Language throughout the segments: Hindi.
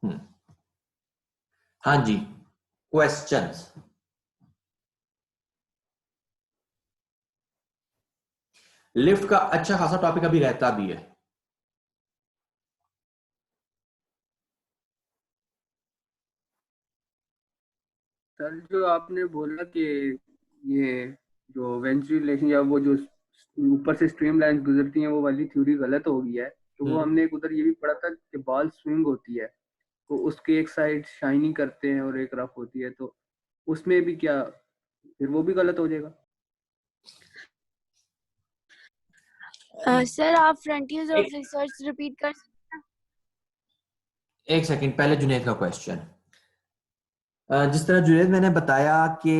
हाँ जी, क्वेश्चंस। लिफ्ट का अच्छा खासा टॉपिक अभी रहता भी है। सर जो आपने बोला कि ये जो वेंटिलेशन या वो जो ऊपर से स्ट्रीम लाइन गुजरती हैं वो वाली थ्योरी गलत हो गई है, तो वो हम्म। हमने एक उधर ये भी पढ़ा था कि बॉल स्विंग होती है तो उसके एक साइड शाइनिंग करते हैं और एक रफ होती है, तो उसमें भी क्या फिर वो भी गलत हो जाएगा? सर आप फ्रंटियर्स ऑफ एक, रिसर्च रिपीट कर सकते हैं? एक सेकंड, पहले जुनेद का क्वेश्चन। जिस तरह जुनेद मैंने बताया कि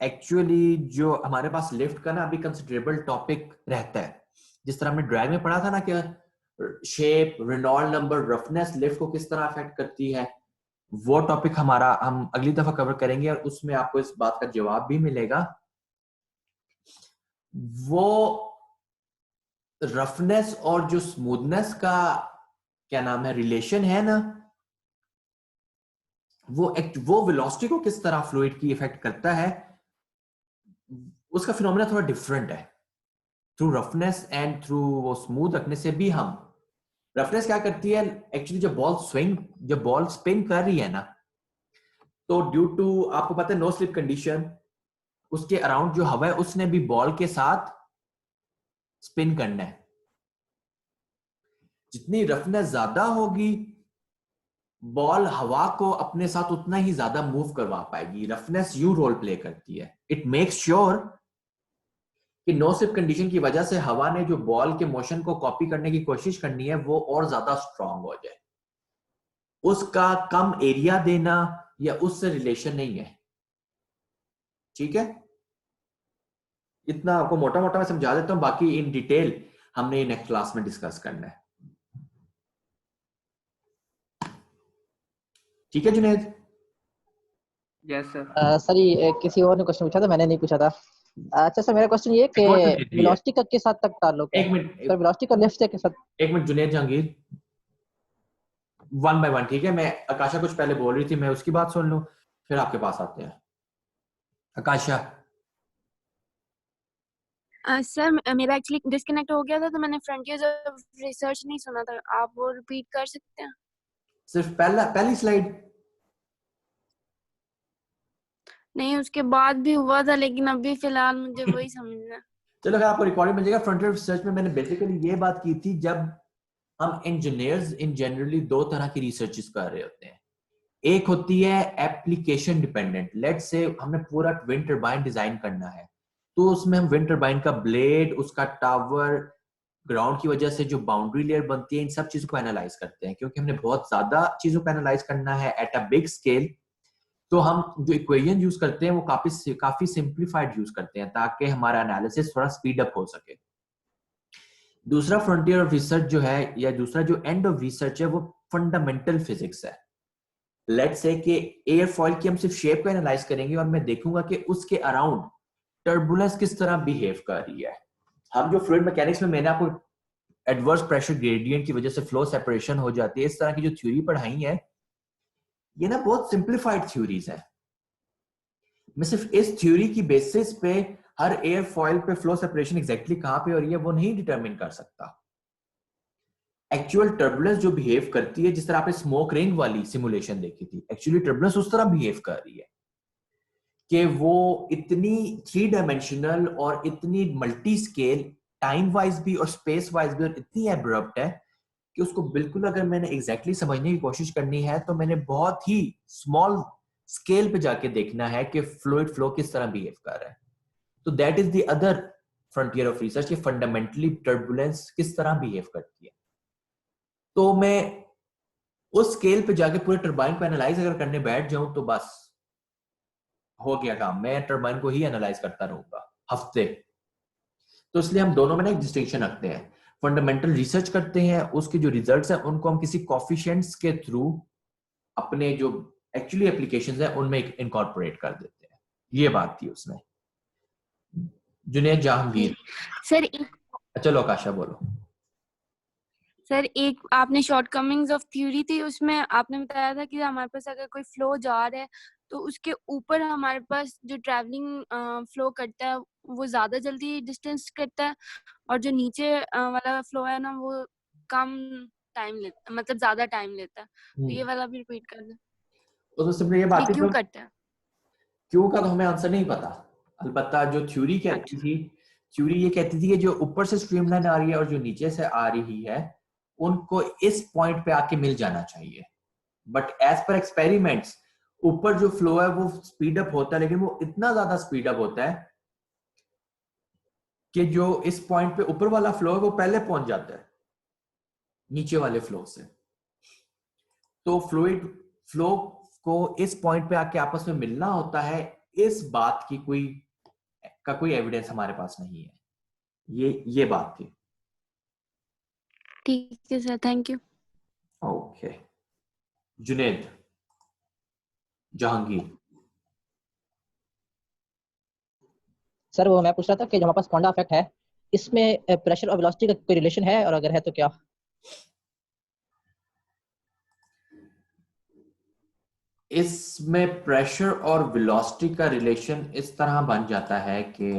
एक्चुअली जो हमारे पास लिफ्ट का ना अभी कंसिडरेबल टॉपिक रहता है। जिस तरह हमने ड्राइव में पढ़ा था ना कि shape, Reynold number, roughness lift को किस तरह अफेक्ट करती है, वो टॉपिक हमारा हम अगली दफा कवर करेंगे और उसमें आपको इस बात का जवाब भी मिलेगा। वो रफनेस और जो स्मूथनेस का क्या नाम है रिलेशन है ना, वो वेलोसिटी को किस तरह फ्लूइड की इफेक्ट करता है, उसका फिनोमेना थोड़ा डिफरेंट है। थ्रू रफनेस एंड थ्रू वो स्मूथ रखने से भी हम, रफनेस क्या करती है एक्चुअली, जब बॉल स्पिन कर रही है ना, तो ड्यू टू आपको पता है नो स्लिप कंडीशन, उसके अराउंड जो हवा है उसने भी बॉल के साथ स्पिन करना है। जितनी रफनेस ज्यादा होगी, बॉल हवा को अपने साथ उतना ही ज्यादा मूव करवा पाएगी। रफनेस यू रोल प्ले करती है, इट मेक्स श्योर कि नो स्लिप कंडीशन की वजह से हवा ने जो बॉल के मोशन को कॉपी करने की कोशिश करनी है वो और ज्यादा स्ट्रांग हो जाए। उसका कम एरिया देना या उससे रिलेशन नहीं है, ठीक है। इतना आपको मोटा मोटा मैं समझा देता हूं, बाकी इन डिटेल हमने नेक्स्ट क्लास में डिस्कस करना है। ठीक है जुनेद? Yes sir. सर ये किसी और ने क्वेश्चन पूछा था, मैंने नहीं पूछा था। अच्छा सर, मेरा क्वेश्चन ये कि एक और जुनेद भी है। वेलोसिटी का किस हद तक ताल्लुक है? एक मिनट, सर वेलोसिटी का लिफ्ट से किस हद? एक minute Junaid Jahangir, one by one, ठीक है। मैं आकाशा कुछ पहले बोल रही थी, मैं उसकी बात सुन लूं, फिर आपके पास आते हैं। आकाशा। सर मेरा एक्चुअली डिस्कनेक्ट हो गया था तो मैंने फ्रंटियर्स ऑफ रिसर्च नहीं सुना था, आप वो रिपीट कर सकते हैं? सिर्फ पहली स्लाइड? नहीं, उसके बाद भी हुआ था लेकिन अभी फिलहाल मुझे वही समझना है। चलो, अगर आपको रिकॉर्डिंग मिल जाएगा। फ्रंटियर रिसर्च में मैंने बेसिकली ये बात की थी, जब हम इंजीनियर्स इन जनरली दो तरह की रिसर्चेस कर रहे होते हैं। एक होती है एप्लीकेशन डिपेंडेंट। लेट्स से हमने पूरा विंड टरबाइन डिजाइन करना है, तो उसमें हम विंड टरबाइन का ब्लेड, उसका टावर, ग्राउंड की वजह से जो बाउंड्री लेयर बनती है, इन सब चीजों को एनालाइज करते हैं। क्योंकि हमने बहुत ज्यादा चीजों को एनालाइज करना है एट अ बिग स्केल, तो हम जो इक्वेशन यूज करते हैं वो काफी सिंप्लीफाइड यूज करते हैं ताकि हमारा एनालिसिस थोड़ा स्पीड अप हो सके। दूसरा फ्रंटियर ऑफ रिसर्च जो है, या दूसरा जो एंड ऑफ रिसर्च है, वो फंडामेंटल फिजिक्स है। लेट्स से कि एयरफॉइल की हम सिर्फ शेप को एनालाइज करेंगे और मैं देखूंगा कि उसके अराउंड टर्बुलेंस किस तरह बिहेव कर रही है। हम जो फ्लूइड मैकेनिक्स में मैंने आपको एडवर्स प्रेशर ग्रेडियंट की वजह से फ्लो सेपरेशन हो जाती है, इस तरह की जो थ्योरी पढ़ाई है, ये ना बहुत सिंप्लीफाइड थ्योरीज है। मैं सिर्फ इस थ्योरी की बेसिस पे हर एयरफॉइल पे फ्लो सेपरेशन एग्जैक्टली कहां पे हो रही है वो नहीं डिटरमिन कर सकता। एक्चुअल टर्बुलेंस जो बिहेव करती है, जिस तरह आपने स्मोक रिंग वाली सिमुलेशन देखी थी, एक्चुअली टर्बुलेंस उस तरह बिहेव कर रही है कि वो इतनी थ्री डायमेंशनल और इतनी मल्टी स्केल, टाइम वाइज भी और स्पेस वाइज भी, और इतनी एब्रप्ट है कि उसको बिल्कुल अगर मैंने एग्जैक्टली समझने की कोशिश करनी है तो मैंने बहुत ही स्मॉल स्केल पे जाके देखना है कि फ्लूइड फ्लो किस तरह बिहेव कर रहा है। तो that is the other frontier of research, कि फंडामेंटली टर्बुलेंस किस तरह बिहेव करती है। तो मैं उस स्केल पे जाके पूरे टरबाइन को एनालाइज अगर करने बैठ जाऊं तो बस हो गया काम, मैं टरबाइन को ही एनालाइज करता रहूंगा हफ्ते। तो इसलिए हम दोनों में ना एक डिस्टिंक्शन रखते हैं। फंडामेंटल रिसर्च करते हैं, उसके जो रिजल्ट्स हैं उनको हम किसी कॉफिशिएंट्स के थ्रू अपने जो एक्चुअली एप्लीकेशंस हैं उनमें इनकॉर्पोरेट कर देते हैं। ये बात थी उसमें। जुनेद जहांगीर। सर चलो आकाशा बोलो। सर एक आपने शॉर्टकमिंग्स ऑफ थ्योरी थी, उसमें आपने बताया था कि हमारे पास अगर कोई फ्लो जा रहा है तो उसके ऊपर हमारे पास जो ट्रैवलिंग फ्लो करता है वो ज्यादा जल्दी डिस्टेंस करता है, और जो नीचे वाला फ्लो है ना वो कम टाइम लेता, मतलब ज्यादा टाइम लेता है। तो ये वाला भी रिपीट कर दें, तो सिंपली ये ये बात थी, क्यों तो करता है? क्यों का तो हमें आंसर नहीं पता। अलबत्ता जो थ्योरी कहती अच्छा, थी, थ्योरी ये कहती थी कि जो ऊपर से स्ट्रीमलाइन आ रही है और जो नीचे से आ रही है उनको इस पॉइंट पे आके मिल जाना चाहिए। बट एज पर एक्सपेरिमेंट्स ऊपर जो फ्लो है वो स्पीड अप होता है, लेकिन वो इतना ज्यादा स्पीड अप होता है कि जो इस पॉइंट पे ऊपर वाला फ्लो है वो पहले पहुंच जाता है नीचे वाले फ्लो से। तो फ्लूइड फ्लो को इस पॉइंट पे आके आपस में मिलना होता है, इस बात की कोई एविडेंस हमारे पास नहीं है। ये बात थी। ठीक है sir, thank you. Okay, Junaid, Jahangir. Sir वो मैं पूछ रहा था कि जो हमारे पास कोंडा इफेक्ट है, इसमें प्रेशर और वेलोसिटी का कोई रिलेशन है, और अगर है तो क्या? इसमें प्रेशर और वेलोसिटी का रिलेशन इस तरह बन जाता है कि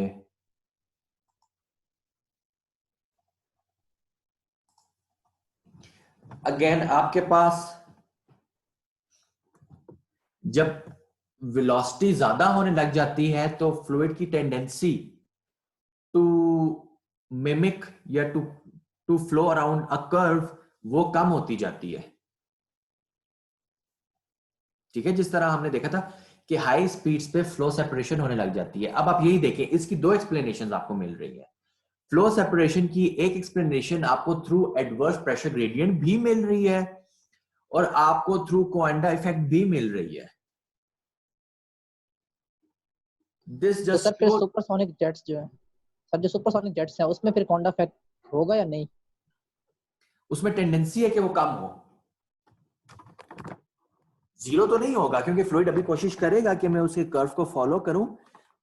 अगेन आपके पास जब वेलोसिटी ज्यादा होने लग जाती है तो फ्लूइड की टेंडेंसी टू मिमिक या to flow around a curve वो कम होती जाती है। ठीक है, जिस तरह हमने देखा था कि हाई स्पीड्स पे फ्लो सेपरेशन होने लग जाती है। अब आप यही देखें, इसकी दो एक्सप्लेनेशन आपको मिल रही है। फ्लो सेपरेशन की एक एक्सप्लेनेशन आपको थ्रू एडवर्स प्रेशर ग्रेडियंट भी मिल रही है और आपको थ्रू कोएंडा इफेक्ट भी मिल रही है। दिस तो सर जस्ट फिर सुपरसोनिक जेट्स जो है, सर जो सुपरसोनिक जेट्स है उसमें फिर कोंडा इफेक्ट होगा या नहीं? उसमें टेंडेंसी है कि वो कम हो, जीरो तो नहीं होगा, क्योंकि फ्लूइड अभी कोशिश करेगा कि मैं उसके कर्व को फॉलो करूं,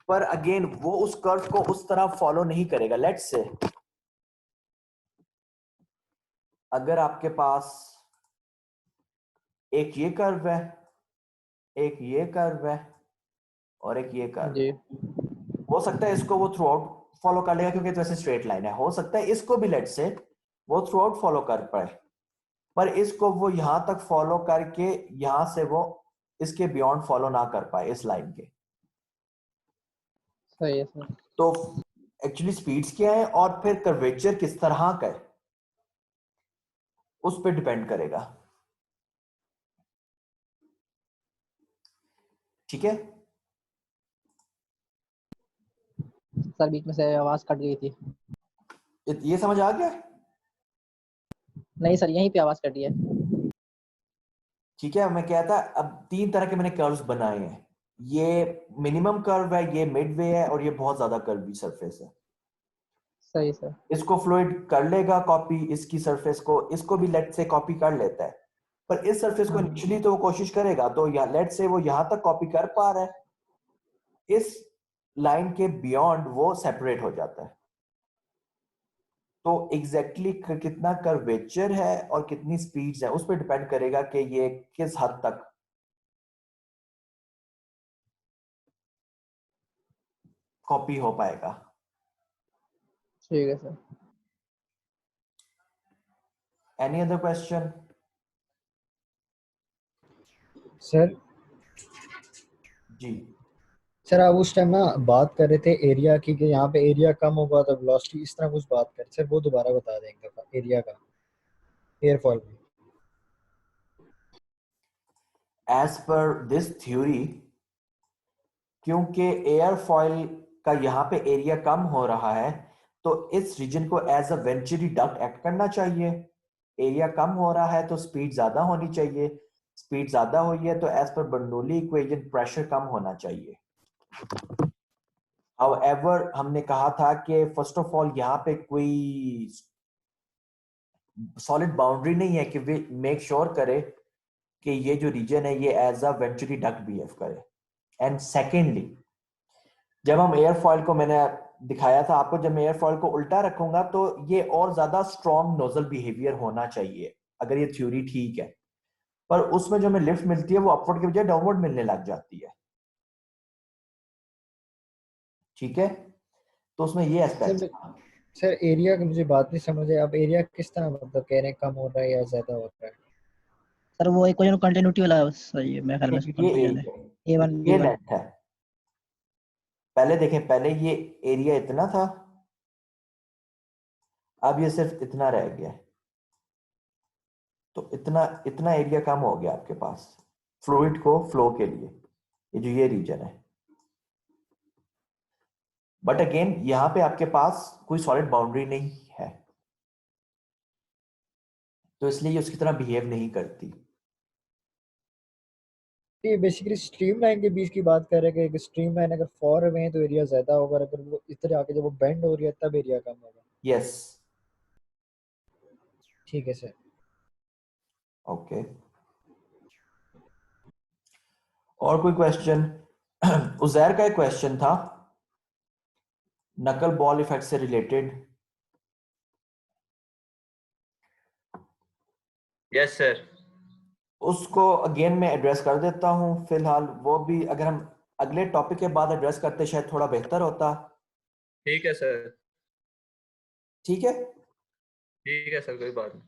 पर अगेन वो उस कर्व को उस तरह फॉलो नहीं करेगा। लेट्स से अगर आपके पास एक ये कर्व है, एक ये कर्व है और एक ये कर्व जी। है, हो सकता है इसको वो थ्रू आउट फॉलो कर लेगा क्योंकि वैसे स्ट्रेट लाइन है। हो सकता है इसको भी लेट्स से वो थ्रू आउट फॉलो कर पाए, पर इसको वो यहां तक फॉलो करके यहां से वो इसके बियॉन्ड फॉलो ना कर पाए इस लाइन के। सही है सर। तो एक्चुअली स्पीड्स क्या है और फिर कर्वेचर किस तरह का है उस पर डिपेंड करेगा। ठीक है, सर बीच में से आवाज कट गई थी। ये समझ आ गया? नहीं सर, यहीं पे आवाज कटी है। ठीक है, मैं कहता अब तीन तरह के मैंने कर्व्स बनाए हैं। ये मिनिमम कर्व है, ये मिड वे है और ये बहुत ज्यादा कर्वी सरफेस है। सही सर। इसको फ्लूइड कर लेगा कॉपी, इसकी सरफेस को, इसको भी लेट से कॉपी कर लेता है, पर इस सरफेस को इनिशियली तो वो कोशिश करेगा, तो या लेट से वो यहां तक कॉपी कर पा रहा है, इस लाइन के बियॉन्ड वो सेपरेट हो जाता है। तो एग्जैक्टली कितना कर्वेचर है और कितनी स्पीड्स है उस पर डिपेंड करेगा कि ये किस हद तक कॉपी हो पाएगा। ठीक है sir. Any other question? Sir ji, sir आप उस टाइम ना बात कर रहे थे एरिया की कि यहाँ पे एरिया कम होगा तो वेलोसिटी, इस तरह कुछ बात कर सर, वो दोबारा बता देंगे एरिया का एयरफॉल में। एज पर दिस थ्योरी, क्योंकि एयरफॉयल का यहाँ पे एरिया कम हो रहा है तो इस रीजन को as a venturi duct act करना चाहिए। एरिया कम हो रहा है तो स्पीड ज्यादा होनी चाहिए, स्पीड ज्यादा हुई है तो as per Bernoulli equation pressure कम होना चाहिए। हाउएवर हमने कहा था कि फर्स्ट ऑफ ऑल यहाँ पे कोई सॉलिड बाउंड्री नहीं है कि वे मेक श्योर करे कि ये जो रीजन है ये as a venturi duct behave करे। एंड सेकेंडली, जब हम एयरफॉयल को मैंने दिखाया था आपको, जब मैं एयरफॉयल को उल्टा रखूंगा तो ये और ज्यादा स्ट्रॉन्ग नोजल बिहेवियर होना चाहिए अगर ये थ्योरी ठीक है, पर उसमें जो हमें लिफ्ट मिलती है वो अपवर्ड के बजाय डाउनवर्ड मिलने लग जाती है। ठीक है, तो उसमें ये एस्पेक्ट। सर एरिया की मुझे बात नहीं समझ है, अब एरिया किस तरह मतलब कह रहे हैं कम हो रहा है या ज्यादा हो रहा है? सर वो इक्वेशन कंटिन्यूटी वाला सही है, मेरे ख्याल में ये कंफ्यूजन है। A1 ये B1। लेंथ है। पहले देखें, पहले ये एरिया इतना था, अब ये सिर्फ इतना रह गया है, तो इतना इतना एरिया कम हो गया आपके पास फ्लूइड को फ्लो के लिए, ये जो ये रीजन है। बट अगेन यहां पे आपके पास कोई सॉलिड बाउंड्री नहीं है, तो इसलिए ये उसकी तरह बिहेव नहीं करती। ये बेसिकली स्ट्रीम लाइन के बीच की बात कर रहे हैं कि स्ट्रीम लाइन अगर फॉर अवे है तो एरिया ज्यादा होगा, अगर वो इधर आके जब वो बेंड हो रही है तब एरिया कम होगा। यस, ठीक है सर। ओके, और कोई क्वेश्चन? उजैर का एक क्वेश्चन था नकल बॉल इफेक्ट से रिलेटेड। Yes sir. उसको अगेन मैं एड्रेस कर देता हूं फिलहाल, वो भी अगर हम अगले टॉपिक के बाद एड्रेस करते शायद थोड़ा बेहतर होता। ठीक है सर। ठीक है, ठीक है सर, कोई बात नहीं,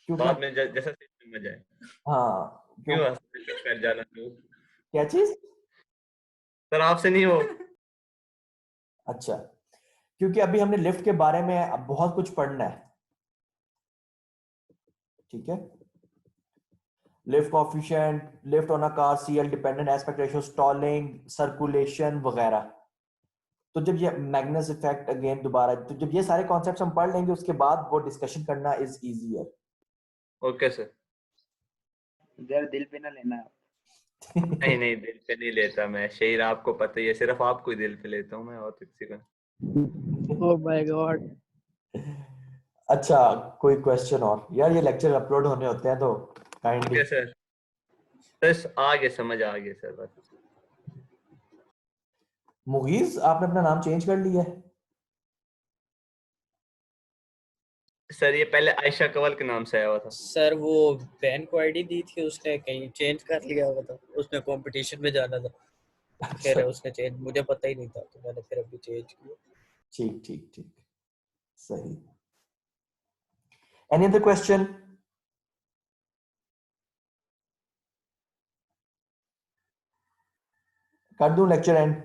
क्योंकि बाद में जैसा समझ आए। हाँ क्यों क्यों, हॉस्पिटल कर जाना तो क्या चीज? सर आपसे नहीं हो। अच्छा, क्योंकि अभी हमने लिफ्ट के बारे में अब बहुत कुछ पढ़ना है। ठीक है, lift coefficient, lift on a car, CL, dependent aspect ratio, stalling, circulation वगैरह। तो जब ये मैग्नस इफेक्ट अगेन दोबारा, तो जब ये सारे कॉन्सेप्ट्स हम पढ़ लेंगे उसके बाद वो डिस्कशन करना इज इजियर। Okay sir. जरा दिल पे ना लेना। नहीं नहीं, दिल पे नहीं लेता मैं, शेर आपको पता ही है, सिर्फ आपको ही दिल पे लेता हूँ मैं, और किसी को। Oh my God. अच्छा, कोई क्वेश्चन और? यार ये लेक्चर अपलोड होने होते हैं तो काइंडली। ओके सर, बस आगे समझ आ गया सर। बस मुगीज, आपने अपना नाम चेंज कर लिया है? सर ये पहले आयशा कवल के नाम से आया हुआ था। सर वो बहन को आईडी दी थी, उसने कहीं चेंज कर लिया हुआ था, उसने कंपटीशन में जाना था, कह रहे उसने चेंज, मुझे पता ही नहीं था तो मैंने फिर अभी चेंज किया। ठीक ठीक ठीक, सही। Any other question? कर दूं lecture and?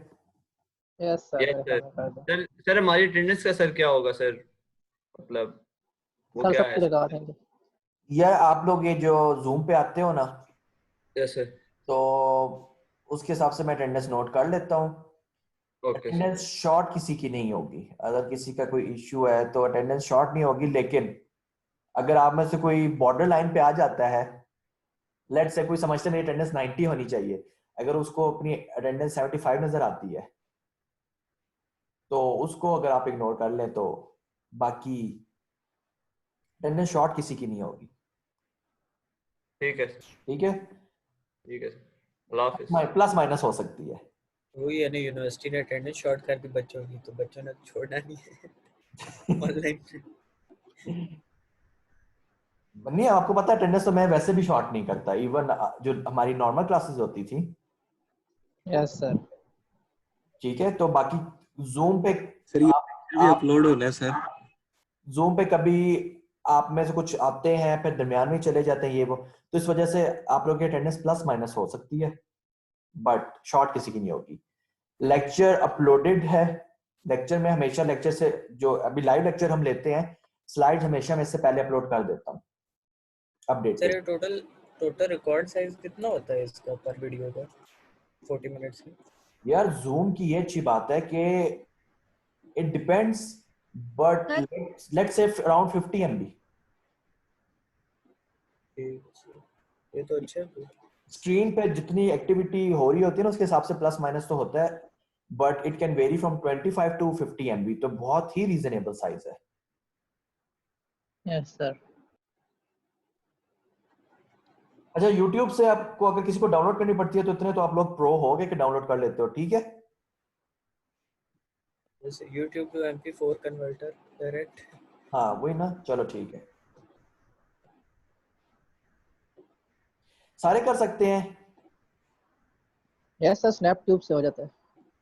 Yes sir, yes मेरे सर। ख्याल में कर दो। सर सर हमारी अटेंडेंस का सर क्या होगा सर, मतलब वो सर क्या सबकी है? लगा देंगे। यार आप लोग ये जो जूम पे आते हो ना, यस सर। तो उसके हिसाब से मैं अटेंडेंस नोट कर लेता हूँ। Okay sir. अटेंडेंस शॉर्ट किसी की नहीं होगी, अगर किसी का कोई इश्यू है तो अटेंडेंस शॉर्ट नहीं होगी, लेकिन अगर आप में से कोई बॉर्डर लाइन पे आ जाता है, लेट्स से कोई समझते मेरी अटेंडेंस 90 होनी चाहिए, अगर उसको अपनी अटेंडेंस 75 नजर आती है तो उसको अगर आप इग्नोर कर लें तो बाकी अटेंडेंस शॉर्ट किसी की नहीं होगी। ठीक है सर। ठीक है, ठीक है सर, अल्लाह हाफिज। प्लस माइनस हो सकती है। वही है ना, यूनिवर्सिटी ने अटेंडेंस शॉर्ट कर दी बच्चों की, तो बच्चों ने छोड़ना नहीं है ऑनलाइन। नहीं, आपको पता है अटेंडेंस तो मैं वैसे भी शॉर्ट नहीं करता, इवन जो हमारी नॉर्मल क्लासेस होती थी। Yes sir. ठीक है, तो बाकी जूम पे सर ये आप अपलोड होना है सर। जूम पे कभी आप में से कुछ आते हैं फिर दरमियान में चले जाते हैं ये वो, तो इस वजह से आप लोग की अटेंडेंस प्लस माइनस हो सकती है, बट शॉर्ट किसी की नहीं होगी। लेक्चर अपलोडेड है, लेक्चर में हमेशा लेक्चर से जो अभी लाइव लेक्चर हम लेते हैं स्लाइड हमेशा मैं इससे पहले अपलोड कर देता हूँ अपडेट सर के। ये टोटल रिकॉर्ड साइज कितना होता है इसका पर वीडियो का 40 मिनट्स में? यार जूम की ये अच्छी बात है कि it depends, but let's say around 50 MB। ये तो अच्छा है। स्क्रीन पे जितनी एक्टिविटी हो रही होती है ना उसके हिसाब से प्लस माइनस तो होता है, but it can very from 25 to 50 MB, तो बहुत ही रीजनेबल साइज है। Yes sir. अच्छा, YouTube से आपको अगर किसी को डाउनलोड करनी पड़ती है तो इतने तो आप लोग प्रो हो गए कि डाउनलोड कर लेते हो, ठीक है? जैसे YouTube to MP4 converter direct. हाँ वही ना, चलो ठीक है, सारे कर सकते हैं। यस सर, स्नैप ट्यूब से हो जाता है।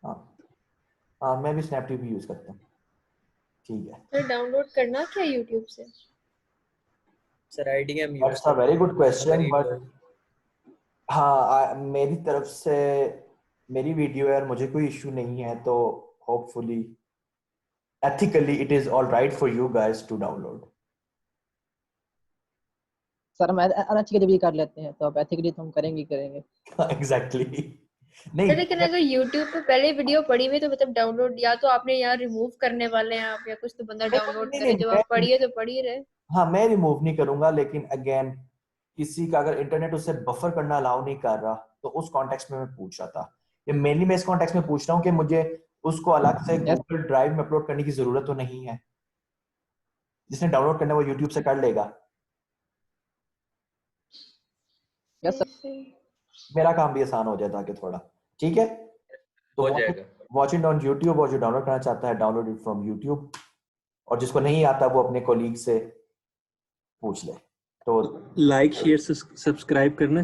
हाँ हाँ, मैं भी स्नैपट्यूब यूज करता हूँ। ठीक है, फिर डाउनलोड करना क्या यूट्यूब से? Sir IDM use that's a very good question, but करते हाँ मेरी तरफ से मेरी वीडियो है और मुझे कोई इशू नहीं है, तो hopefully ethically it is all right for you guys to download. Sir हम अनएथिकली भी कर लेते हैं, तो अब एथिकली तो हम करेंगे ही करेंगे। Exactly. सर नहीं लेकिन अगर YouTube पे पहले वीडियो पड़ी हुई तो मतलब डाउनलोड या तो आपने यहाँ रिमूव करने वाले हैं आप, या कुछ तो बंदा डाउनलोड करे, जब आप पढ़िए तो पढ़ी रहे। हाँ मैं रिमूव नहीं करूंगा, लेकिन अगेन किसी का अगर इंटरनेट उसे बफर करना अलाउ नहीं कर रहा, तो उस कॉन्टेक्स्ट में मैं पूछ रहा था। ये मेनली मैं इस कॉन्टेक्स्ट में पूछ रहा हूँ कि मुझे उसको अलग से गूगल ड्राइव में अपलोड करने की जरूरत तो नहीं है। जिसने डाउनलोड करना है वो यूट्यूब से कर लेगा। यस सर, मेरा काम भी आसान हो जाता है थोड़ा। ठीक है, तो हो जाएगा। वॉच इट ऑन यूट्यूब, और जो डाउनलोड करना चाहता है डाउनलोड इट फ्रॉम यूट्यूब, और जिसको नहीं आता वो अपने कोलीग से पूछ ले। तो लाइक शेयर सब्सक्राइब करना।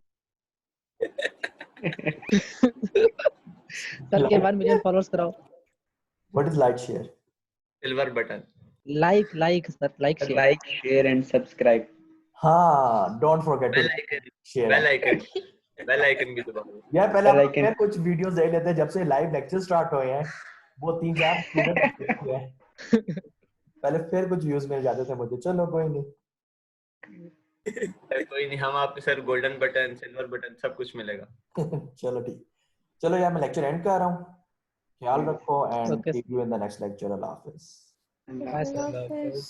सर के 1 मिलियन फॉलोअर्स कराओ। What is like share? Silver button. Like sir, like share. Like share and subscribe. हाँ, don't forget bell to icon, share. Bell icon भी दबाओ। यार पहले Bell आप icon। फिर कुछ वीडियोस देख लेते हैं, जब से लाइव लेक्चर स्टार्ट हुए हैं वो 3-4 स्टूडेंट हुए हैं, पहले फिर कुछ व्यूज मिल जाते थे मुझे। चलो कोई नहीं। सर कोई नहीं, हम आपको sir golden button, silver button सब कुछ मिलेगा। चलो ठीक, चलो यार मैं लेक्चर एंड कर रहा हूँ। ख्याल रखो and Okay. See you in the next lecture. अल्लाह हाफिज। अल्लाह हाफिज़।